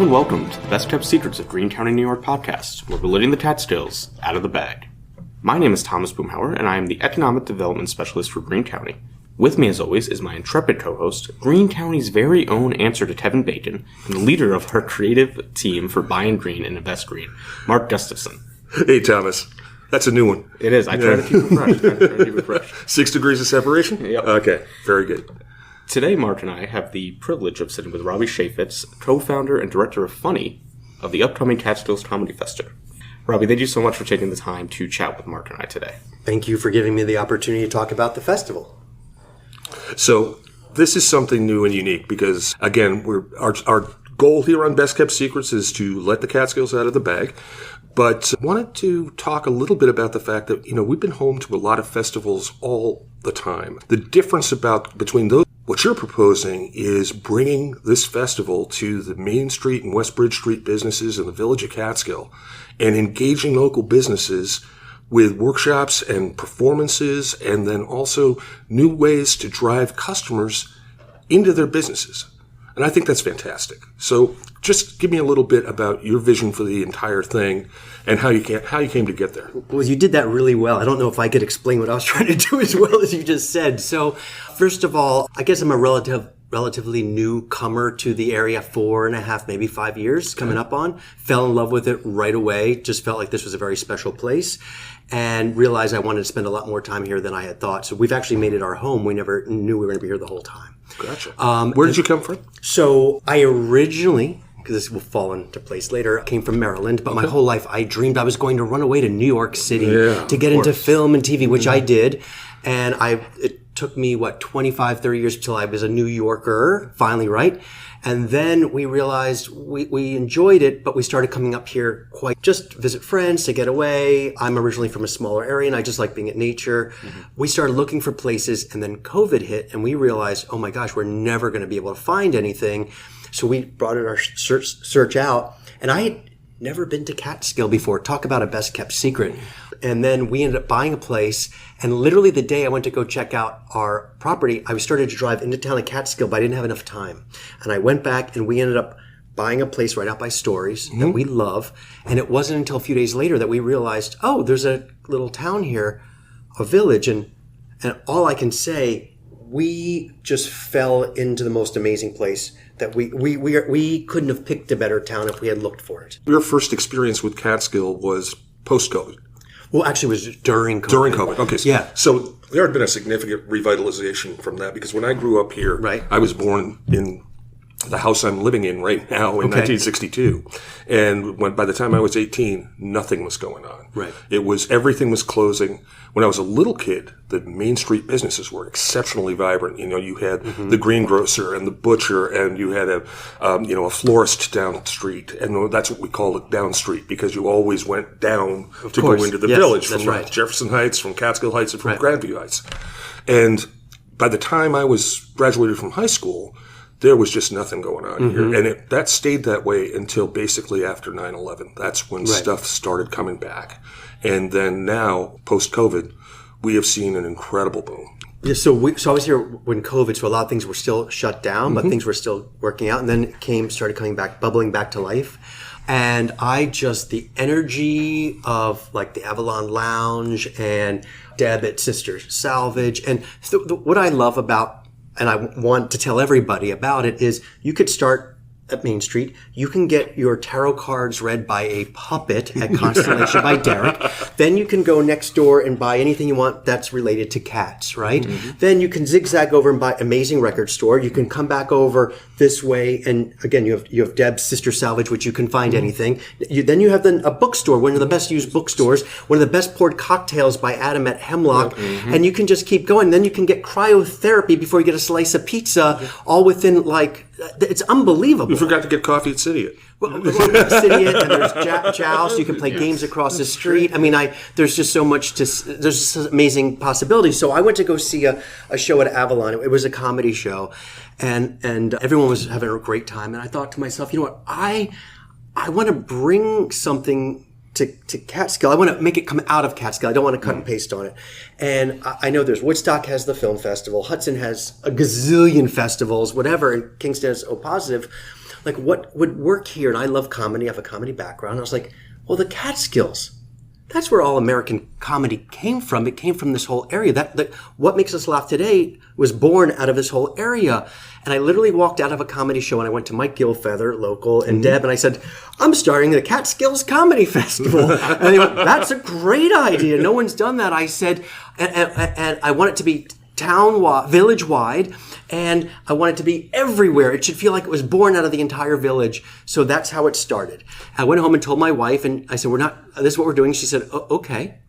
and welcome to the Best Kept Secrets of Greene County, New York podcast, where we're letting the Catskills out of the bag. My name is Thomas Boomhower, and I am the Economic Development Specialist for Greene County. With me, as always, is my intrepid co-host, Greene County's very own answer to Kevin Bacon, and the leader of our creative team for Buying Green and Invest Green, Mark Gustavson. Hey, Thomas. That's a new one. It is. I try to keep it fresh. 6 degrees of separation? Yep. Okay, very good. Today, Mark and I have the privilege of sitting with Robbie Chafitz, co-founder and director of Funny of the upcoming Catskills Comedy Festival. Robbie, thank you so much for taking the time to chat with Mark and I today. Thank you for giving me the opportunity to talk about the festival. So, this is something new and unique because, again, our goal here on Best Kept Secrets is to let the Catskills out of the bag. But I wanted to talk a little bit about the fact that, we've been home to a lot of festivals all the time. The difference between those, what you're proposing is bringing this festival to the Main Street and West Bridge Street businesses in the Village of Catskill and engaging local businesses with workshops and performances, and then also new ways to drive customers into their businesses. And I think that's fantastic. So just give me a little bit about your vision for the entire thing and how you came to get there. Well, you did that really well. I don't know if I could explain what I was trying to do as well as you just said. So first of all, I guess I'm a relatively newcomer to the area, 4.5, maybe 5 years coming up on. Fell in love with it right away. Just felt like this was a very special place and realized I wanted to spend a lot more time here than I had thought. So we've actually made it our home. We never knew we were going to be here the whole time. Gotcha. Where did you come from? So I originally, because this will fall into place later, came from Maryland, but my whole life I dreamed I was going to run away to New York City to get into film and TV, which I did. And it took me, 25, 30 years till I was a New Yorker, finally, right? And then we realized we enjoyed it, but we started coming up here just to visit friends, to get away. I'm originally from a smaller area, and I just like being at nature. Mm-hmm. We started looking for places, and then COVID hit, and we realized, oh my gosh, we're never going to be able to find anything. So we brought our search out, and I had never been to Catskill before. Talk about a best kept secret. And then we ended up buying a place, and literally the day I went to go check out our property, I started to drive into town of Catskill, but I didn't have enough time. And I went back, and we ended up buying a place right out by Stories that we love. And it wasn't until a few days later that we realized, oh, there's a little town here, a village. And all I can say, we just fell into the most amazing place that we couldn't have picked a better town if we had looked for it. Your first experience with Catskill was post-COVID. Well, actually, it was during COVID. During COVID, okay. Yeah. So there had been a significant revitalization from that because when I grew up here, I was born in the house I'm living in right now in 1962. And by the time I was 18, nothing was going on. Right. Everything was closing. When I was a little kid, the Main Street businesses were exceptionally vibrant. You had the greengrocer and the butcher, and you had a florist down the street. And that's what we call it, down street, because you always went down to go into the village from Jefferson Heights, from Catskill Heights, and from Grandview Heights. And by the time I was graduated from high school, there was just nothing going on here. And that stayed that way until basically after 9/11. That's when stuff started coming back. And then now, post-COVID, we have seen an incredible boom. Yeah, so I was here when COVID, so a lot of things were still shut down, but things were still working out. And then it started coming back, bubbling back to life. And the energy of the Avalon Lounge and Deb at Sister Salvage. And what I love about, and I want to tell everybody about it, is you could start at Main Street. You can get your tarot cards read by a puppet at Constellation by Derek. Then you can go next door and buy anything you want that's related to cats, right? Then you can zigzag over and buy Amazing Record Store. You can come back over this way, and again, you have Deb's Sister Salvage, which you can find anything. Then you have a bookstore, one of the best used bookstores, one of the best poured cocktails by Adam at Hemlock, and you can just keep going. Then you can get cryotherapy before you get a slice of pizza, all within it's unbelievable. You forgot to get coffee at City. Well, City, and there's Chow, so you can play games across the street. I mean, there's just so much there's just amazing possibilities. So I went to go see a show at Avalon. It was a comedy show, and everyone was having a great time. And I thought to myself, you know what, I want to bring something to Catskill. I want to make it come out of Catskill. I don't want to cut and paste on it. And I know there's Woodstock has the film festival. Hudson has a gazillion festivals, whatever. And Kingston has O Positive. like what would work here? And I love comedy. I have a comedy background. I was like, well, the Catskills. That's where all American comedy came from. It came from this whole area. That What Makes Us Laugh Today was born out of this whole area. And I literally walked out of a comedy show and I went to Mike Gilfeather, local, and Deb, and I said, I'm starting the Catskills Comedy Festival. And they went, that's a great idea. No one's done that. I said, and I want it to be town-wide, village-wide, and I want it to be everywhere. It should feel like it was born out of the entire village. So that's how it started. I went home and told my wife, and I said, this is what we're doing. She said, okay.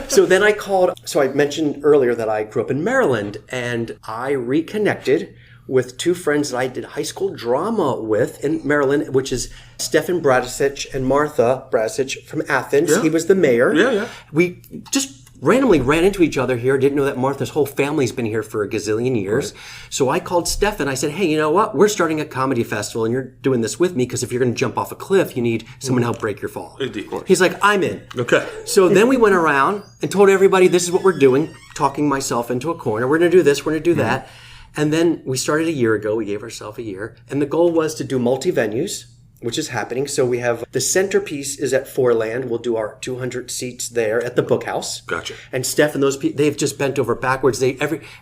So then I called. So I mentioned earlier that I grew up in Maryland, and I reconnected with two friends that I did high school drama with in Maryland, which is Stefan Bradisich and Martha Bradisich from Athens. Yeah. He was the mayor. Yeah. We just randomly ran into each other here. Didn't know that Martha's whole family's been here for a gazillion years. Right. So I called Stefan. I said, hey, you know what? We're starting a comedy festival and you're doing this with me because if you're going to jump off a cliff, you need someone to help break your fall. Indeed. He's like, I'm in. Okay. So then we went around and told everybody this is what we're doing, talking myself into a corner. We're going to do this. We're going to do that. And then we started a year ago. We gave ourselves a year. And the goal was to do multi-venues, which is happening. So we have the centerpiece is at Foreland. We'll do our 200 seats there at the Bookhouse. Gotcha. And Steph and those people, they've just bent over backwards.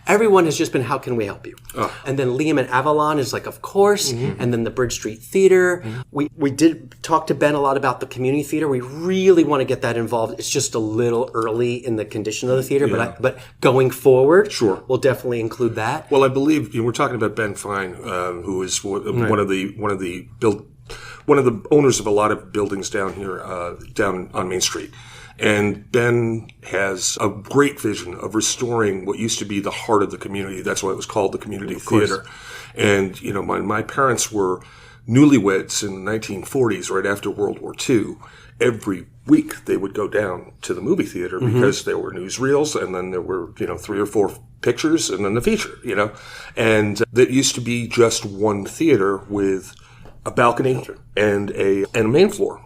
Everyone has just been, how can we help you? Oh. And then Liam and Avalon is like, of course. And then the Bridge Street Theater. We did talk to Ben a lot about the community theater. We really want to get that involved. It's just a little early in the condition of the theater, but going forward, sure, we'll definitely include that. Well, I believe we're talking about Ben Fine, who is one of the owners of a lot of buildings down here, down on Main Street. And Ben has a great vision of restoring what used to be the heart of the community. That's why it was called the community theater. And, my parents were newlyweds in the 1940s, right after World War II. Every week they would go down to the movie theater because there were newsreels and then there were, 3 or 4 pictures and then the feature, And that used to be just one theater with a balcony and a main floor.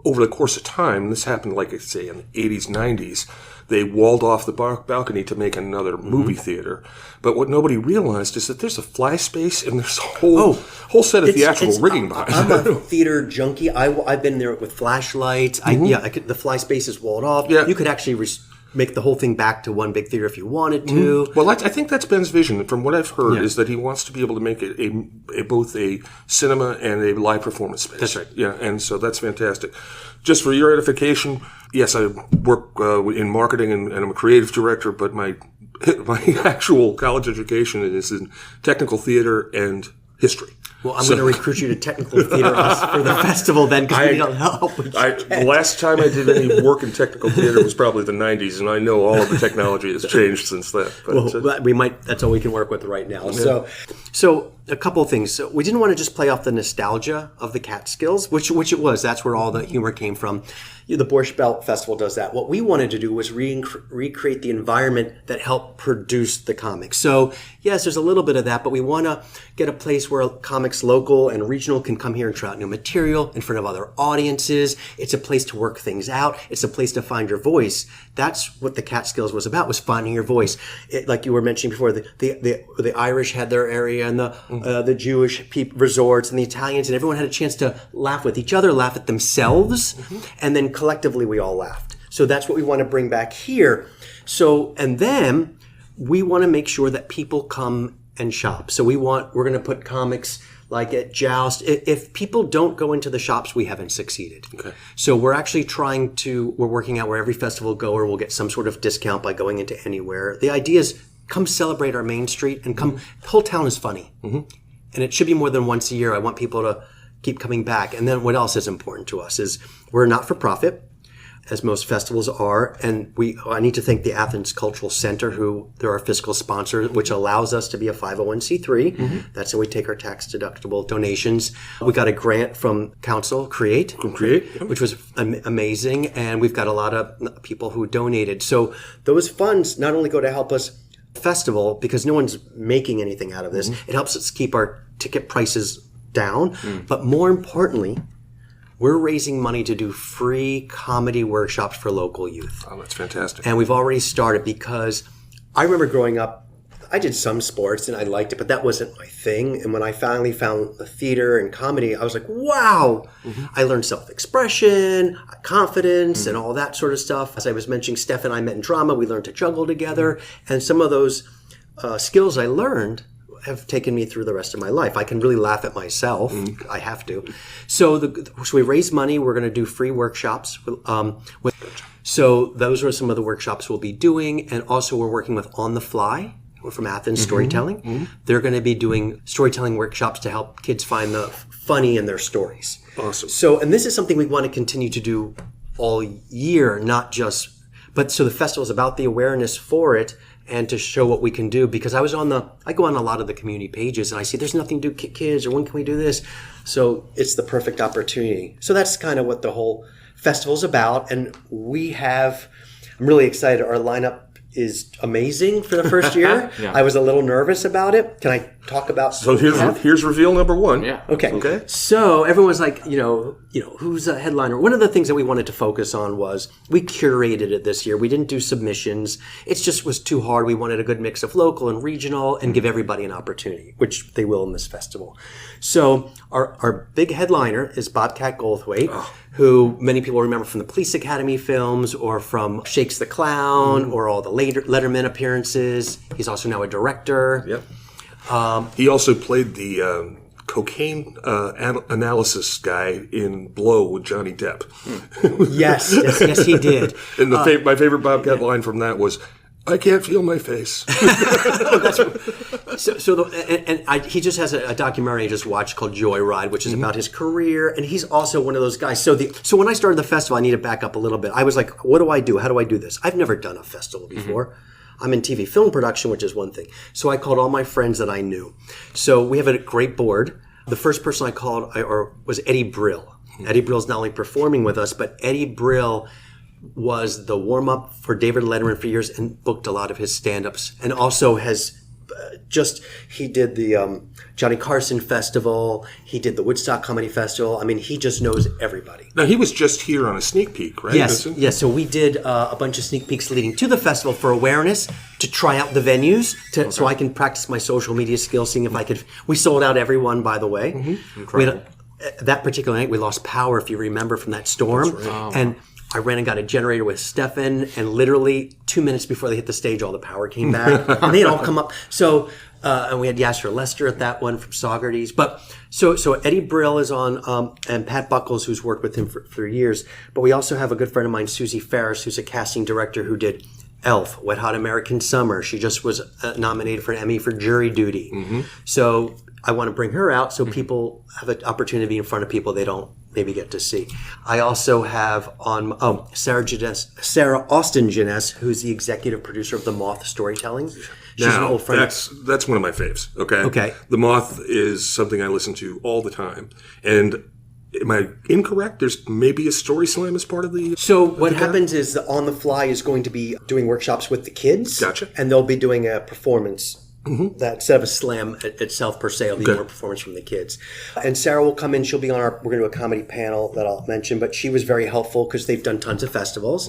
Over the course of time, this happened, like I say, in the 80s, 90s, they walled off the balcony to make another movie theater. But what nobody realized is that there's a fly space and there's a whole set of theatrical rigging behind it. I'm a theater junkie. I've been there with flashlights. The fly space is walled off. Yeah. You could actually make the whole thing back to one big theater if you wanted to. Well, I think that's Ben's vision. From what I've heard, is that he wants to be able to make it both a cinema and a live performance space. That's right. Yeah, and so that's fantastic. Just for your edification, yes, I work in marketing and I'm a creative director, but my actual college education is in technical theater and history. Well, I'm going to recruit you to technical theater for the festival then because we need help. The last time I did any work in technical theater was probably the 90s, and I know all of the technology has changed since then. But, that's all we can work with right now. Yeah. So a couple of things. So we didn't want to just play off the nostalgia of the Catskills, which it was. That's where all the humor came from. The Borscht Belt Festival does that. What we wanted to do was recreate the environment that helped produce the comics. So, yes, there's a little bit of that, but we want to get a place where comics local and regional can come here and try out new material in front of other audiences. It's a place to work things out. It's a place to find your voice. That's what the Catskills was about, was finding your voice. Like you were mentioning before, the Irish had their area and the Jewish resorts and the Italians, and everyone had a chance to laugh with each other, laugh at themselves, and then collectively we all laughed. So that's what we want to bring back here. So, and then we want to make sure that people come and shop. So we're going to put comics like at Joust. If people don't go into the shops, we haven't succeeded. Okay. So we're actually we're working out where every festival goer will get some sort of discount by going into anywhere. The idea is come celebrate our main street and come. The whole town is funny. And it should be more than once a year. I want people to keep coming back. And then what else is important to us is we're not for profit, as most festivals are. And I need to thank the Athens Cultural Center, who they're our fiscal sponsor, which allows us to be a 501c3. That's how we take our tax deductible donations. We got a grant from Council Create, which was amazing. And we've got a lot of people who donated. So those funds not only go to help us festival, because no one's making anything out of this. It helps us keep our ticket prices down. But more importantly, we're raising money to do free comedy workshops for local youth. Oh, that's fantastic. And we've already started because I remember growing up, I did some sports and I liked it, but that wasn't my thing. And when I finally found the theater and comedy, I was like, wow, I learned self-expression, confidence, and all that sort of stuff. As I was mentioning, Steph and I met in drama. We learned to juggle together. And some of those skills I learned have taken me through the rest of my life. I can really laugh at myself. I have to. So we raise money. We're going to do free workshops. So those are some of the workshops we'll be doing. And also we're working with On the Fly. We're from Athens Storytelling. They're going to be doing storytelling workshops to help kids find the funny in their stories. Awesome. So, and this is something we want to continue to do all year, not just, but so the festival is about the awareness for it and to show what we can do, because I go on a lot of the community pages and I see there's nothing to do kids, or when can we do this? So it's the perfect opportunity. So that's kind of what the whole festival's about. And I'm really excited. Our lineup is amazing for the first year. I was a little nervous about it. Can I talk about? So here's reveal number one. Yeah. Okay. So everyone's like, who's a headliner? One of the things that we wanted to focus on was we curated it this year. We didn't do submissions. It just was too hard. We wanted a good mix of local and regional and give everybody an opportunity, which they will in this festival. So our big headliner is Bobcat Goldthwait, who many people remember from the Police Academy films or from Shakes the Clown or all the later Letterman appearances. He's also now a director. Yep. He also played the cocaine analysis guy in Blow with Johnny Depp. Yes, he did. And my favorite Bobcat line from that was, "I can't feel my face." He just has a documentary I just watched called Joyride, which is about his career, and he's also one of those guys. So when I started the festival, I need to back up a little bit. I was like, what do I do? How do I do this? I've never done a festival before. I'm in TV film production, which is one thing. So I called all my friends that I knew. So we have a great board. The first person I called was Eddie Brill. Eddie Brill's not only performing with us, but Eddie Brill was the warm-up for David Letterman for years and booked a lot of his stand-ups, and also has he did the Johnny Carson Festival, he did the Woodstock Comedy Festival. I mean, he just knows everybody. Now, he was just here on a sneak peek, right? Yes. So we did a bunch of sneak peeks leading to the festival for awareness, to try out the venues, so I can practice my social media skills, seeing if I could. We sold out everyone, by the way. Incredible. That particular night, we lost power, if you remember, from that storm. That's right. And I ran and got a generator with Stefan, and literally 2 minutes before they hit the stage, all the power came back. And they had all come up. So, and we had Yasser Lester at that one from Saugerties. But so Eddie Brill is on, and Pat Buckles, who's worked with him for years. But we also have a good friend of mine, Susie Ferris, who's a casting director who did Elf, Wet Hot American Summer. She just was nominated for an Emmy for Jury Duty. So I want to bring her out so people have an opportunity to be in front of people they don't maybe get to see. I also have on Sarah Austin Jeunesse, who's the executive producer of The Moth Storytelling. She's an old friend. That's one of my faves. Okay. The Moth is something I listen to all the time. And am I incorrect? There's maybe a story slam as part of the... So what happens is the On the Fly is going to be doing workshops with the kids. Gotcha. And they'll be doing a performance. That instead of a slam itself per se, it'll be more performance from the kids. And Sarah will come in. She'll be on we're going to do a comedy panel that I'll mention, but she was very helpful because they've done tons of festivals.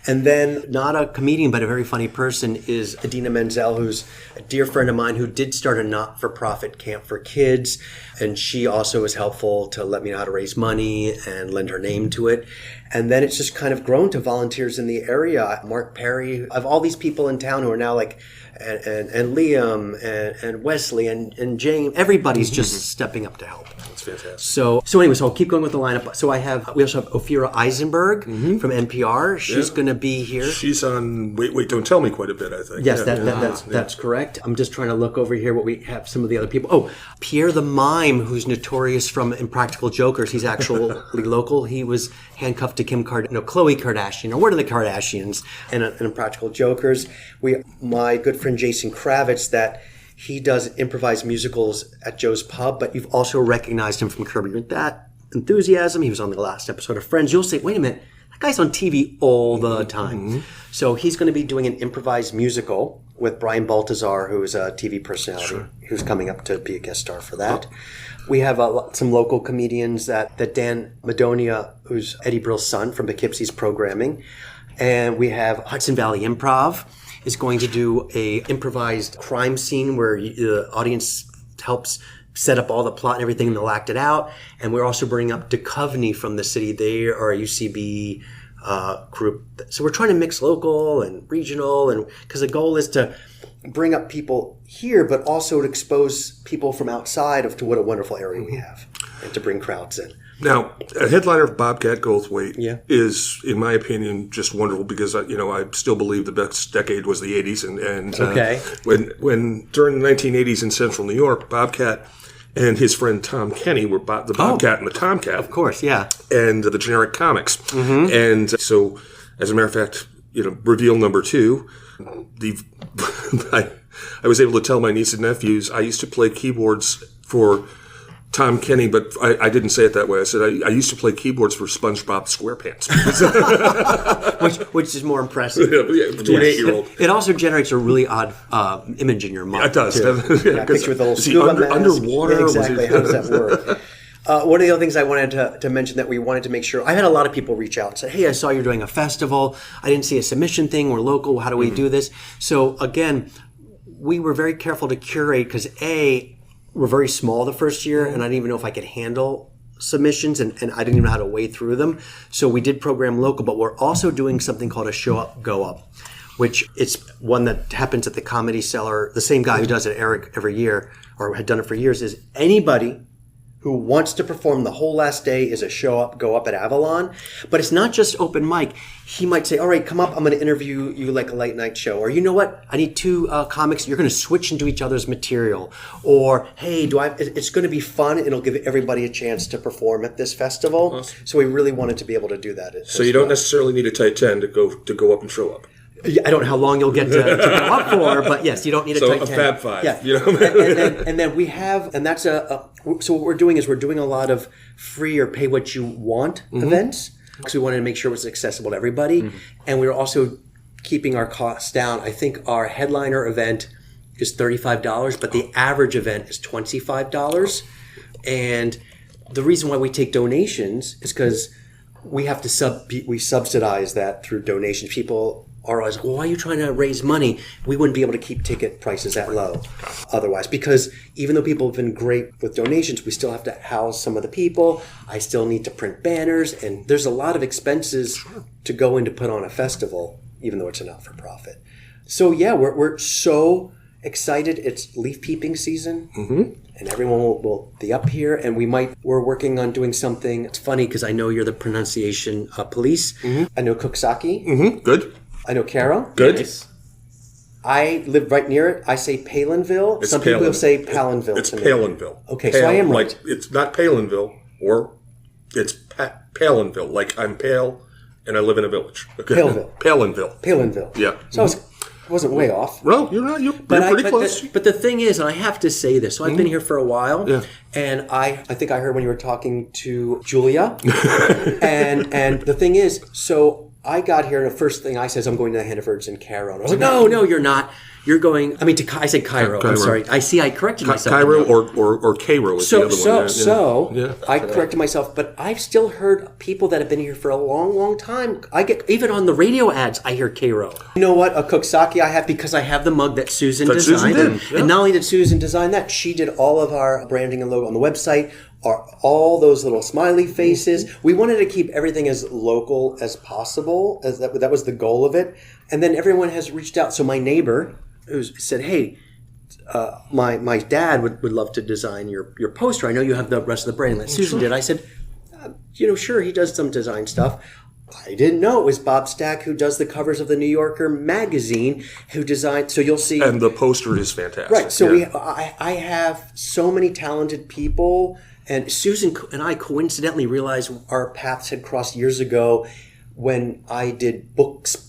And then not a comedian, but a very funny person is Adina Menzel, who's a dear friend of mine who did start a not-for-profit camp for kids. And she also was helpful to let me know how to raise money and lend her name to it. And then it's just kind of grown to volunteers in the area. Mark Perry, of all these people in town who are now like, and Liam and Wesley and James, everybody's just stepping up to help. That's fantastic. So anyway, so I'll keep going with the lineup. So we also have Ophira Eisenberg from NPR. She's going to be here. She's on Wait, Don't Tell Me quite a bit, I think. Yes, that's correct. I'm just trying to look over here what we have, some of the other people. Oh, Pierre the Mime, who's notorious from Impractical Jokers. He's actually local. He was handcuffed to Khloe Kardashian, or one of the Kardashians, in Impractical Jokers. My good friend Jason Kravitz, that he does improvised musicals at Joe's Pub, but you've also recognized him from Curb Your Enthusiasm. He was on the last episode of Friends. You'll say, wait a minute, that guy's on TV all the time. So he's going to be doing an improvised musical with Brian Baltazar, who is a TV personality, who's coming up to be a guest star for that. We have some local comedians that Dan Madonia, who's Eddie Brill's son from Poughkeepsie's programming. And we have Hudson Valley Improv. is going to do a improvised crime scene where the audience helps set up all the plot and everything, and they'll act it out. And we're also bringing up Duchovny from the city. They are a UCB group. So we're trying to mix local and regional, and because the goal is to bring up people here, but also to expose people from outside to what a wonderful area we have, and to bring crowds in. Now, a headliner of Bobcat Goldthwait Yeah. is, in my opinion, just wonderful because I still believe the best decade was the '80s, and Okay. When during the 1980s in Central New York, Bobcat and his friend Tom Kenny were the Bobcat and the Tomcat, Of course, yeah. and the generic comics, and so as a matter of fact, reveal number 2, I was able to tell my niece and nephews I used to play keyboards for Tom Kenny, but I didn't say it that way. I said I used to play keyboards for SpongeBob SquarePants. which is more impressive. To an 8-year-old. It also generates a really odd image in your mind. It does. Yeah, picture with a little Is he scuba mask. underwater? Yeah, exactly. How does that work? One of the other things I wanted to mention that we wanted to make sure, I had a lot of people reach out and say, hey, I saw you're doing a festival. I didn't see a submission thing. We're local. How do we do this? So again, we were very careful to curate because we're very small the first year, and I didn't even know if I could handle submissions, and I didn't even know how to wade through them. So we did program local, but we're also doing something called a Show Up, Go Up, which it's one that happens at the Comedy Cellar. The same guy who does it, Eric, every year, or had done it for years, is anybody who wants to perform the whole last day is a Show Up, Go Up at Avalon. But it's not just open mic. He might say, all right, come up. I'm going to interview you like a late night show. Or you know what? I need 2 comics. You're going to switch into each other's material. Or, hey, it's going to be fun. It'll give everybody a chance to perform at this festival. Awesome. So we really wanted to be able to do that. So you don't necessarily need a tight 10 to go up and show up. I don't know how long you'll get to go up for, but yes, you don't need a tight 10. So a Fab 5. Yeah. And then we have, and that's so what we're doing is we're doing a lot of free or pay what you want events, because we wanted to make sure it was accessible to everybody. And we were also keeping our costs down. I think our headliner event is $35, but the average event is $25. And the reason why we take donations is because we have to we subsidize that through donations. People are always, well, why are you trying to raise money? We wouldn't be able to keep ticket prices that low otherwise, because even though people have been great with donations, we still have to house some of the people. I still need to print banners, and there's a lot of expenses to go in to put on a festival, even though it's a not-for-profit. So yeah, we're so excited. It's leaf peeping season, and everyone will be up here, and we're working on doing something. It's funny because I know you're the pronunciation police. I know Cooksaki. Good. I know Caro. Good. Nice. I live right near it. I say Palinville. Some people say Palinville. It's Palinville. Okay, so I am right. Like, it's not Palinville, or it's Palinville. Like, I'm pale and I live in a village. Okay. Palinville. Palinville. Yeah. So I wasn't way off. Well, you're not. You're pretty close. But the thing is, and I have to say this, so I've been here for a while, and I think I heard when you were talking to Julia, and the thing is, so I got here, and the first thing I said is I'm going to the Hannafords and Cairo. And I was like, no, you're not. You're going, I said Cairo. I'm sorry. I corrected myself. Cairo or Cairo is the other one. I corrected myself, but I've still heard people that have been here for a long, long time. I get, even on the radio ads, I hear Cairo. You know what? A Cooksaki I have because I have the mug that Susan designed. And not only did Susan design that, she did all of our branding and logo on the website. All those little smiley faces. We wanted to keep everything as local as possible. As that was the goal of it. And then everyone has reached out. So my neighbor who said, hey, my dad would love to design your poster. I know you have the rest of the branding that Susan did. I said, sure, he does some design stuff. I didn't know it was Bob Stack, who does the covers of the New Yorker magazine, who designed. So you'll see. And the poster is fantastic. Right. So I have so many talented people. And Susan and I coincidentally realized our paths had crossed years ago when I did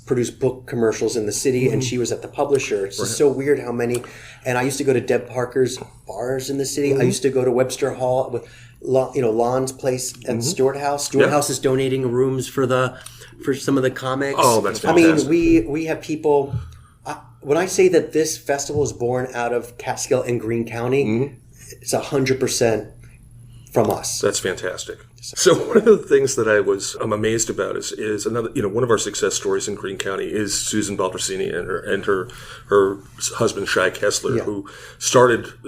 produced book commercials in the city, and she was at the publisher. It's just so weird how many. And I used to go to Deb Parker's bars in the city. I used to go to Webster Hall with, Lon's place at Stewart House. Stewart House is donating rooms for some of the comics. Oh, that's fantastic. I mean, we have people. When I say that this festival is born out of Catskill and Greene County, it's 100%. from us. That's fantastic. So one of the things that I'm amazed about is another, one of our success stories in Greene County is Susan Baldaserini and her husband Shai Kessler, who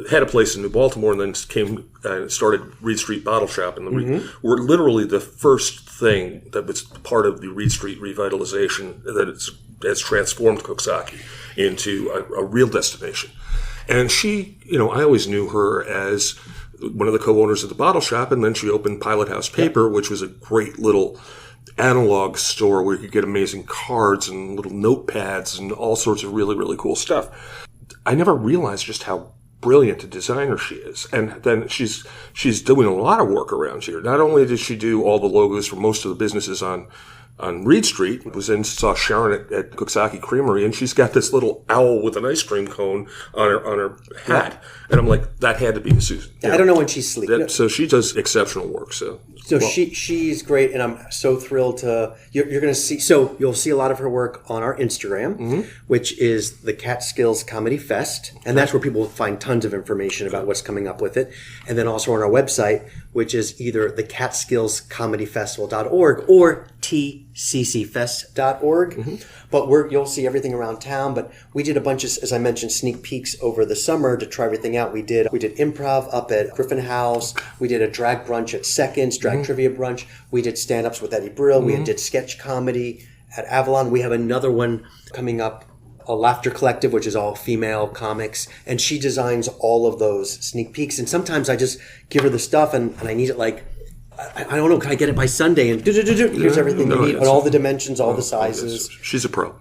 had a place in New Baltimore and then came and started Reed Street Bottle Shop, and were literally the first thing that was part of the Reed Street revitalization that has transformed Coxsackie into a real destination. And she, I always knew her as one of the co-owners of the bottle shop, and then she opened Pilot House Paper, which was a great little analog store where you could get amazing cards and little notepads and all sorts of really, really cool stuff. I never realized just how brilliant a designer she is. And then she's doing a lot of work around here. Not only did she do all the logos for most of the businesses on Reed Street, saw Sharon at Coxsackie Creamery, and she's got this little owl with an ice cream cone on her hat. And I'm like, that had to be Susan. I don't know when she's sleeping. So she does exceptional work. She's great, and I'm so thrilled to you're going to see. So you'll see a lot of her work on our Instagram, which is the Catskills Comedy Fest, and that's where people will find tons of information about what's coming up with it. And then also on our website, which is either the catskillscomedyfestival.org or tccfest.org. But you'll see everything around town. But we did a bunch of, as I mentioned, sneak peeks over the summer to try everything out. We did improv up at Griffin House. We did a drag brunch at Seconds, drag trivia brunch. We did stand-ups with Eddie Brill. We did sketch comedy at Avalon. We have another one coming up, a Laughter Collective, which is all female comics. And she designs all of those sneak peeks. And sometimes I just give her the stuff and I need it like, I don't know, can I get it by Sunday? And here's everything you need, and all the dimensions, all the sizes. She's a pro.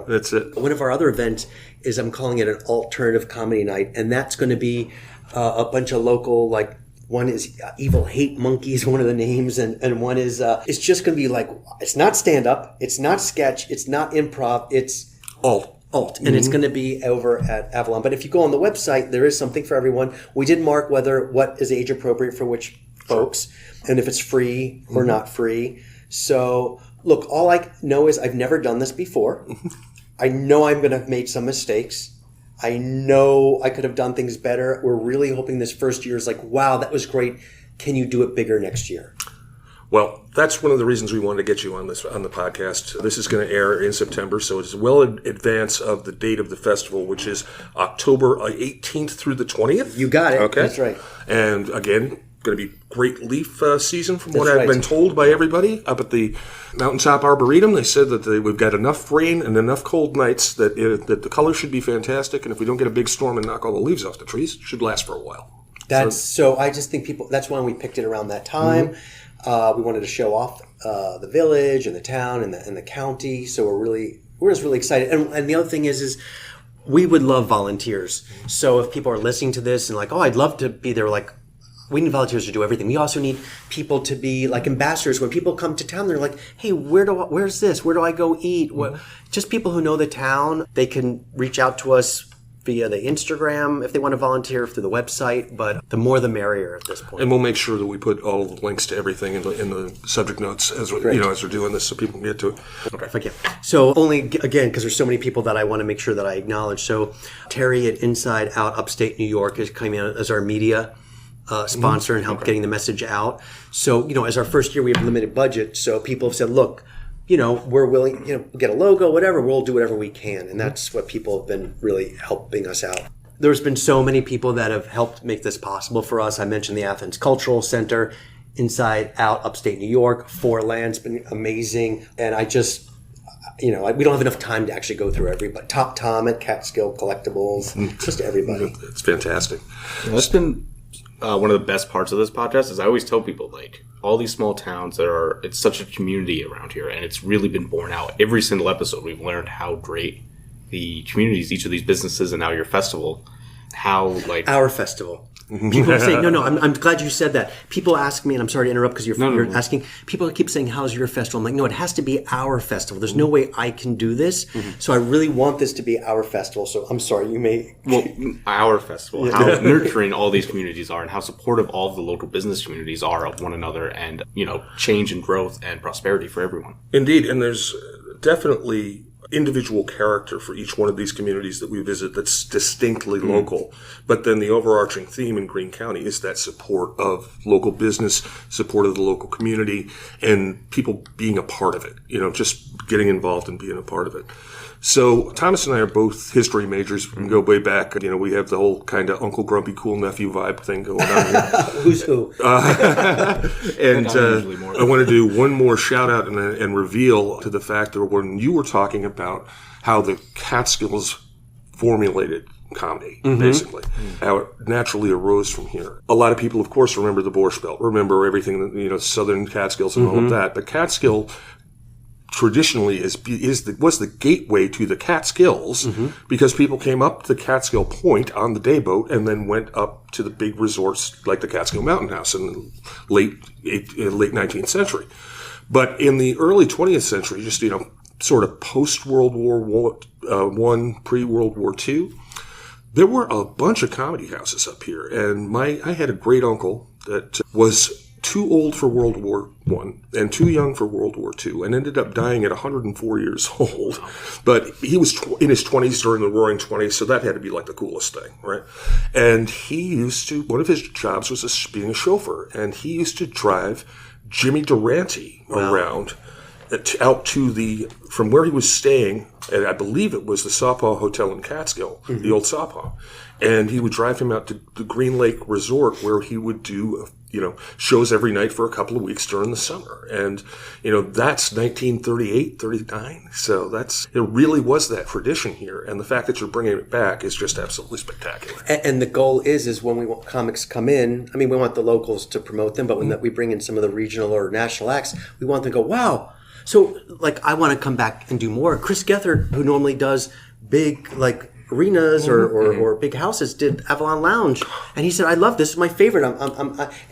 That's it. One of our other events is, I'm calling it an alternative comedy night, and that's going to be a bunch of local, like, one is Evil Hate Monkeys, one of the names, and one is, it's just going to be like, it's not stand-up, it's not sketch, it's not improv, it's alt. And it's going to be over at Avalon. But if you go on the website, there is something for everyone. We did mark what is age appropriate for which folks, and if it's free or not free. So, look, all I know is I've never done this before. I know I'm going to have made some mistakes. I know I could have done things better. We're really hoping this first year is like, wow, that was great. Can you do it bigger next year? Well, that's one of the reasons we wanted to get you on the podcast. This is going to air in September, so it's well in advance of the date of the festival, which is October 18th through the 20th. You got it. Okay. That's right. And again, going to be great leaf season from what I've been told by everybody up at the Mountaintop Arboretum. They said that we've got enough rain and enough cold nights that the colors should be fantastic, and if we don't get a big storm and knock all the leaves off the trees, it should last for a while. So I just think that's why we picked it around that time. We wanted to show off the village and the town and the county, so we're just really excited. And the other thing is we would love volunteers. So if people are listening to this and like, oh, I'd love to be there, like, we need volunteers to do everything. We also need people to be like ambassadors. When people come to town, they're like, hey, where's this? Where do I go eat? Just people who know the town. They can reach out to us via the Instagram if they want to volunteer, through the website, but the more the merrier at this point. And we'll make sure that we put all the links to everything in the subject notes as we're doing this, so people can get to it. Okay. So only, again, because there's so many people that I want to make sure that I acknowledge. So Terry at Inside Out Upstate New York is coming in as our media sponsor and help getting the message out. So, as our first year, we have limited budget. So people have said, look, we're willing, get a logo, whatever, we'll do whatever we can. And that's what people have been really helping us out. There's been so many people that have helped make this possible for us. I mentioned the Athens Cultural Center, Inside Out Upstate New York, Four Land's been amazing. And I just, we don't have enough time to actually go through everybody. Top Tom at Catskill Collectibles, just everybody. It's fantastic. That's been one of the best parts of this podcast. Is I always tell people, like, all these small towns it's such a community around here, and it's really been borne out. Every single episode, we've learned how great the communities, each of these businesses, and now your festival, our festival. People say, no, I'm glad you said that. People ask me, and I'm sorry to interrupt because you're asking, people keep saying, how's your festival? I'm like, no, it has to be our festival. There's no way I can do this. So I really want this to be our festival. So I'm sorry, you may... Well, our festival, how nurturing all these communities are, and how supportive all of the local business communities are of one another, and, change and growth and prosperity for everyone. Indeed, and there's definitely individual character for each one of these communities that we visit that's distinctly local. But then the overarching theme in Greene County is that support of local business, support of the local community, and people being a part of it, just getting involved and being a part of it. So Thomas and I are both history majors. We can go way back. We have the whole kind of Uncle Grumpy Cool Nephew vibe thing going on here. Who's who? And I want to do one more shout out and reveal to the fact that when you were talking about how the Catskills formulated comedy, basically, how it naturally arose from here. A lot of people, of course, remember the Borscht Belt, remember everything, Southern Catskills and all of that. But Catskill traditionally was the gateway to the Catskills because people came up to the Catskill Point on the day boat and then went up to the big resorts like the Catskill Mountain House in the late 19th century. But in the early 20th century, just sort of post World War I, pre-World War II, there were a bunch of comedy houses up here, and I had a great uncle that was too old for World War I and too young for World War II, and ended up dying at 104 years old. But he was in his 20s during the Roaring '20s, so that had to be like the coolest thing, right? And one of his jobs was being a chauffeur, and he used to drive Jimmy Durante around out to from where he was staying, and I believe it was the Sawpaw Hotel in Catskill, the old Sawpaw. And he would drive him out to the Green Lake Resort where he would do shows every night for a couple of weeks during the summer. And, that's 1938, 39. So it really was that tradition here. And the fact that you're bringing it back is just absolutely spectacular. And the goal is when we want comics come in, we want the locals to promote them, but when we bring in some of the regional or national acts, we want them to go, wow. So, I want to come back and do more. Chris Gethard, who normally does big, arenas or big houses, did Avalon Lounge, and he said, "I love this. This is my favorite."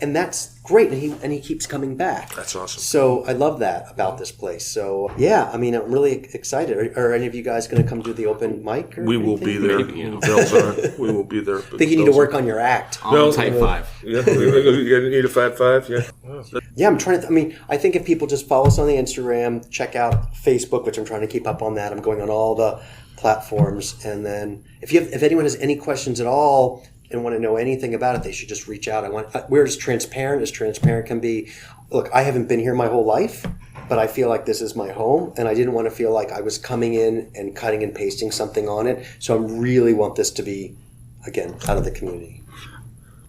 And that's great. And he keeps coming back. That's awesome. So I love that about this place. So yeah, I'm really excited. Are any of you guys going to come do the open mic? We will be there. We will be there. I think you need to work on your act. Type 5. Yeah, you need a 5'5". Yeah. Yeah, I'm trying to. I think if people just follow us on the Instagram, check out Facebook, which I'm trying to keep up on that. I'm going on all the platforms, and then if anyone has any questions at all and want to know anything about it, they should just reach out. We're as transparent can be. Look, I haven't been here my whole life, but I feel like this is my home, and I didn't want to feel like I was coming in and cutting and pasting something on it. So I really want this to be, again, out of the community.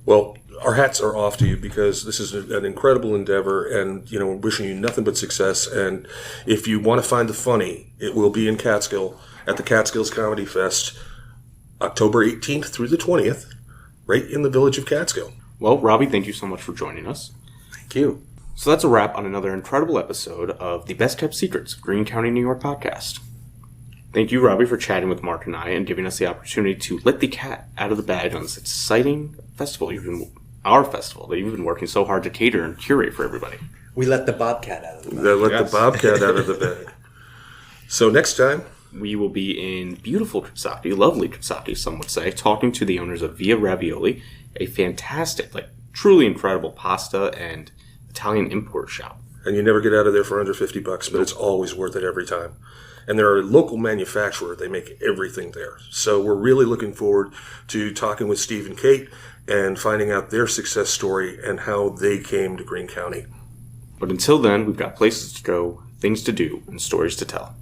Well, our hats are off to you because this is an incredible endeavor, and we're wishing you nothing but success. And if you want to find the funny, it will be in Catskill at the Catskills Comedy Fest, October 18th through the 20th, right in the Village of Catskill. Well, Robbie, thank you so much for joining us. Thank you. So that's a wrap on another incredible episode of the Best Kept Secrets of Greene County, New York podcast. Thank you, Robbie, for chatting with Mark and I and giving us the opportunity to let the cat out of the bag on this exciting festival, our festival that you've been working so hard to cater and curate for everybody. We let the bobcat out of the bag. The bobcat out of the bag. So next time, we will be in beautiful Coxsackie, lovely Coxsackie, some would say, talking to the owners of Via Ravioli, a fantastic, truly incredible pasta and Italian import shop. And you never get out of there for under $50, but it's always worth it every time. And they're a local manufacturer. They make everything there. So we're really looking forward to talking with Steve and Kate and finding out their success story and how they came to Greene County. But until then, we've got places to go, things to do, and stories to tell.